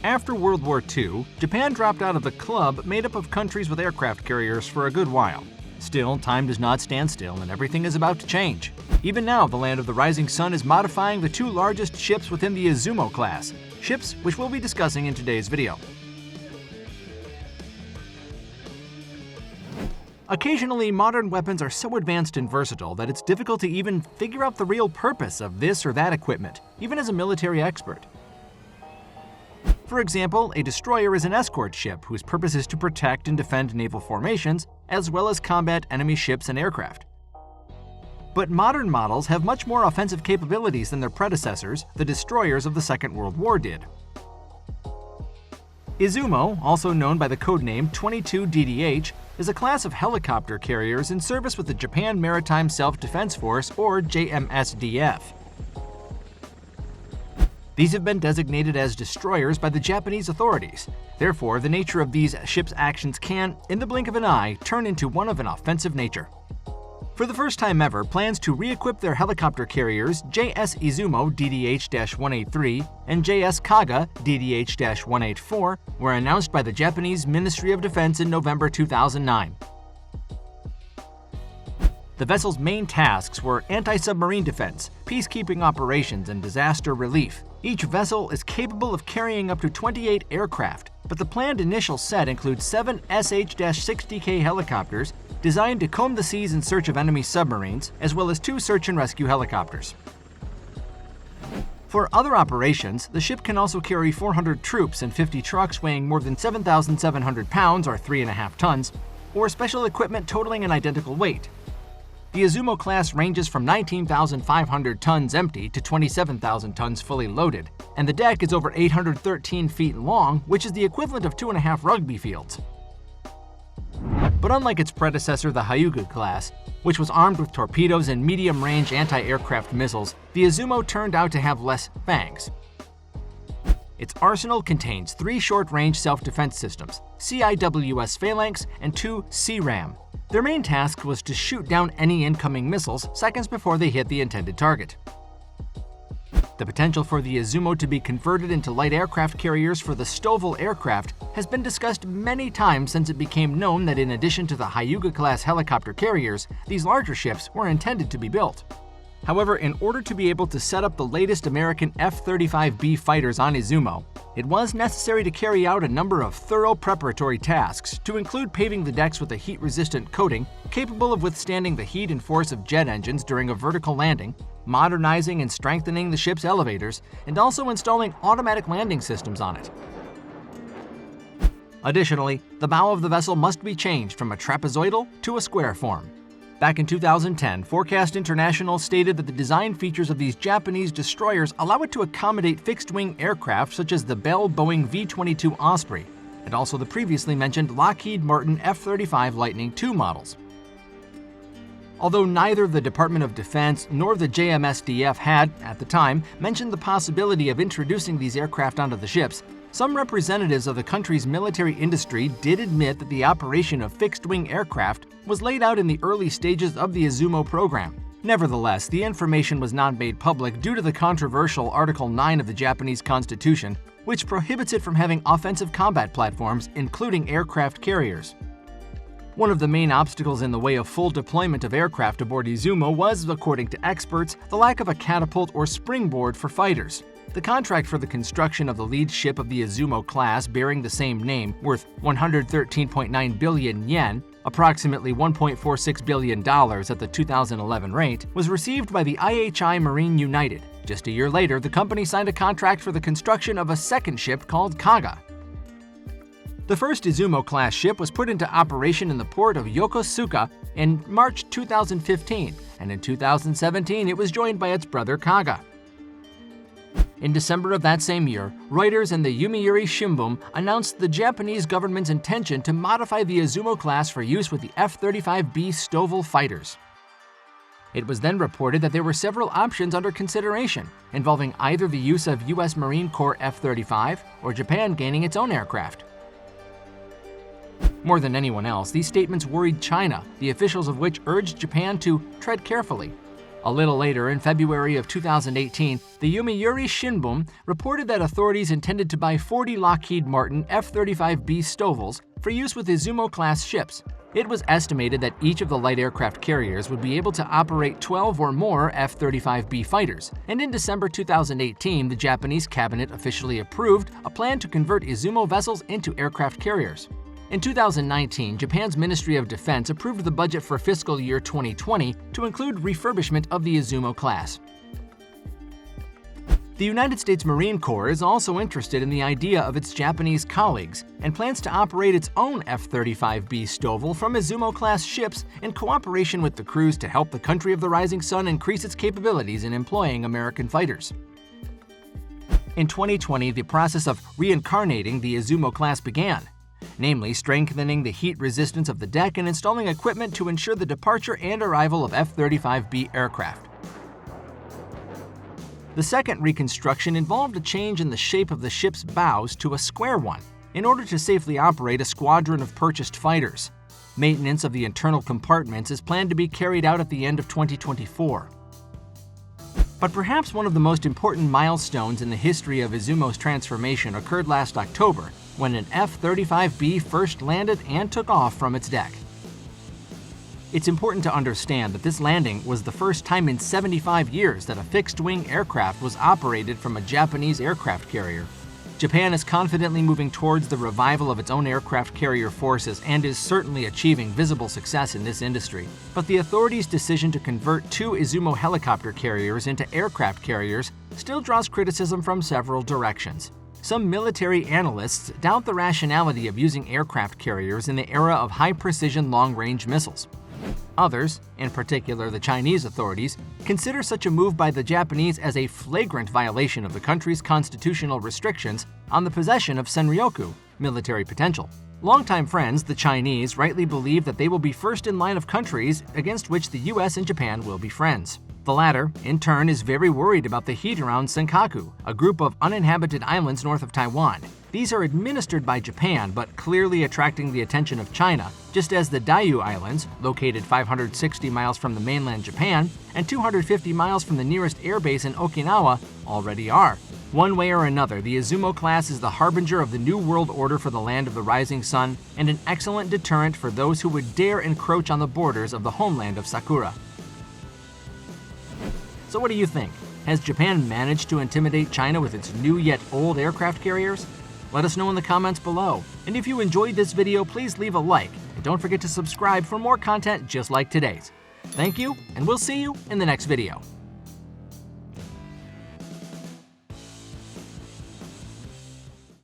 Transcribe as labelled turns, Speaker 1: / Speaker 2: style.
Speaker 1: After World War II, Japan dropped out of the club made up of countries with aircraft carriers for a good while. Still, time does not stand still and everything is about to change. Even now, the Land of the Rising Sun is modifying the two largest ships within the Izumo class, ships which we'll be discussing in today's video. Occasionally, modern weapons are so advanced and versatile that it's difficult to even figure out the real purpose of this or that equipment, even as a military expert. For example, a destroyer is an escort ship whose purpose is to protect and defend naval formations, as well as combat enemy ships and aircraft. But modern models have much more offensive capabilities than their predecessors, the destroyers of the Second World War, did. Izumo, also known by the codename 22DDH, is a class of helicopter carriers in service with the Japan Maritime Self-Defense Force, or JMSDF. These have been designated as destroyers by the Japanese authorities. Therefore, the nature of these ships' actions can, in the blink of an eye, turn into one of an offensive nature. For the first time ever, plans to re-equip their helicopter carriers JS Izumo DDH-183 and JS Kaga DDH-184 were announced by the Japanese Ministry of Defense in November 2009. The vessel's main tasks were anti-submarine defense, peacekeeping operations, and disaster relief. Each vessel is capable of carrying up to 28 aircraft, but the planned initial set includes 7 SH-60K helicopters designed to comb the seas in search of enemy submarines, as well as 2 search and rescue helicopters. For other operations, the ship can also carry 400 troops and 50 trucks weighing more than 7,700 pounds or 3.5 tons, or special equipment totaling an identical weight. The Izumo class ranges from 19,500 tons empty to 27,000 tons fully loaded, and the deck is over 813 feet long, which is the equivalent of 2.5 rugby fields. But unlike its predecessor, the Hyuga class, which was armed with torpedoes and medium-range anti-aircraft missiles, the Izumo turned out to have less fangs. Its arsenal contains 3 short-range self-defense systems, CIWS Phalanx and 2 CRAM. Their main task was to shoot down any incoming missiles seconds before they hit the intended target. The potential for the Izumo to be converted into light aircraft carriers for the STOVL aircraft has been discussed many times since it became known that in addition to the Hyuga-class helicopter carriers, these larger ships were intended to be built. However, in order to be able to set up the latest American F-35B fighters on Izumo, it was necessary to carry out a number of thorough preparatory tasks to include paving the decks with a heat-resistant coating capable of withstanding the heat and force of jet engines during a vertical landing, modernizing and strengthening the ship's elevators, and also installing automatic landing systems on it. Additionally, the bow of the vessel must be changed from a trapezoidal to a square form. Back in 2010, Forecast International stated that the design features of these Japanese destroyers allow it to accommodate fixed-wing aircraft such as the Bell Boeing V-22 Osprey, and also the previously mentioned Lockheed Martin F-35 Lightning II models. Although neither the Department of Defense nor the JMSDF had, at the time, mentioned the possibility of introducing these aircraft onto the ships, some representatives of the country's military industry did admit that the operation of fixed-wing aircraft was laid out in the early stages of the Izumo program. Nevertheless, the information was not made public due to the controversial Article 9 of the Japanese Constitution, which prohibits it from having offensive combat platforms, including aircraft carriers. One of the main obstacles in the way of full deployment of aircraft aboard Izumo was, according to experts, the lack of a catapult or springboard for fighters. The contract for the construction of the lead ship of the Izumo class bearing the same name, worth 113.9 billion yen, approximately $1.46 billion at the 2011 rate, was received by the IHI Marine United. Just a year later, the company signed a contract for the construction of a second ship called Kaga. The first Izumo-class ship was put into operation in the port of Yokosuka in March 2015, and in 2017 it was joined by its brother Kaga. In December of that same year, Reuters and the Yomiuri Shimbun announced the Japanese government's intention to modify the Izumo class for use with the F-35B STOVL fighters. It was then reported that there were several options under consideration, involving either the use of U.S. Marine Corps F-35 or Japan gaining its own aircraft. More than anyone else, these statements worried China, the officials of which urged Japan to tread carefully. A little later, in February of 2018, the Yomiuri Shimbun reported that authorities intended to buy 40 Lockheed Martin F-35B Stovals for use with Izumo-class ships. It was estimated that each of the light aircraft carriers would be able to operate 12 or more F-35B fighters, and in December 2018, the Japanese cabinet officially approved a plan to convert Izumo vessels into aircraft carriers. In 2019, Japan's Ministry of Defense approved the budget for fiscal year 2020 to include refurbishment of the Izumo class. The United States Marine Corps is also interested in the idea of its Japanese colleagues and plans to operate its own F-35B Stoval from Izumo-class ships in cooperation with the crews to help the country of the rising sun increase its capabilities in employing American fighters. In 2020, the process of reincarnating the Izumo class began, namely strengthening the heat resistance of the deck and installing equipment to ensure the departure and arrival of F-35B aircraft. The second reconstruction involved a change in the shape of the ship's bows to a square one in order to safely operate a squadron of purchased fighters. Maintenance of the internal compartments is planned to be carried out at the end of 2024. But perhaps one of the most important milestones in the history of Izumo's transformation occurred last October, when an F-35B first landed and took off from its deck. It's important to understand that this landing was the first time in 75 years that a fixed-wing aircraft was operated from a Japanese aircraft carrier. Japan is confidently moving towards the revival of its own aircraft carrier forces and is certainly achieving visible success in this industry. But the authorities' decision to convert 2 Izumo helicopter carriers into aircraft carriers still draws criticism from several directions. Some military analysts doubt the rationality of using aircraft carriers in the era of high-precision long-range missiles. Others, in particular the Chinese authorities, consider such a move by the Japanese as a flagrant violation of the country's constitutional restrictions on the possession of senryoku, military potential. Longtime friends, the Chinese, rightly believe that they will be first in line of countries against which the US and Japan will be friends. The latter, in turn, is very worried about the heat around Senkaku, a group of uninhabited islands north of Taiwan. These are administered by Japan, but clearly attracting the attention of China, just as the Diaoyu Islands, located 560 miles from the mainland Japan and 250 miles from the nearest airbase in Okinawa, already are. One way or another, the Izumo class is the harbinger of the new world order for the land of the rising sun and an excellent deterrent for those who would dare encroach on the borders of the homeland of Sakura. So what do you think? Has Japan managed to intimidate China with its new yet old aircraft carriers? Let us know in the comments below. And if you enjoyed this video, please leave a like and don't forget to subscribe for more content just like today's. Thank you, and we'll see you in the next video.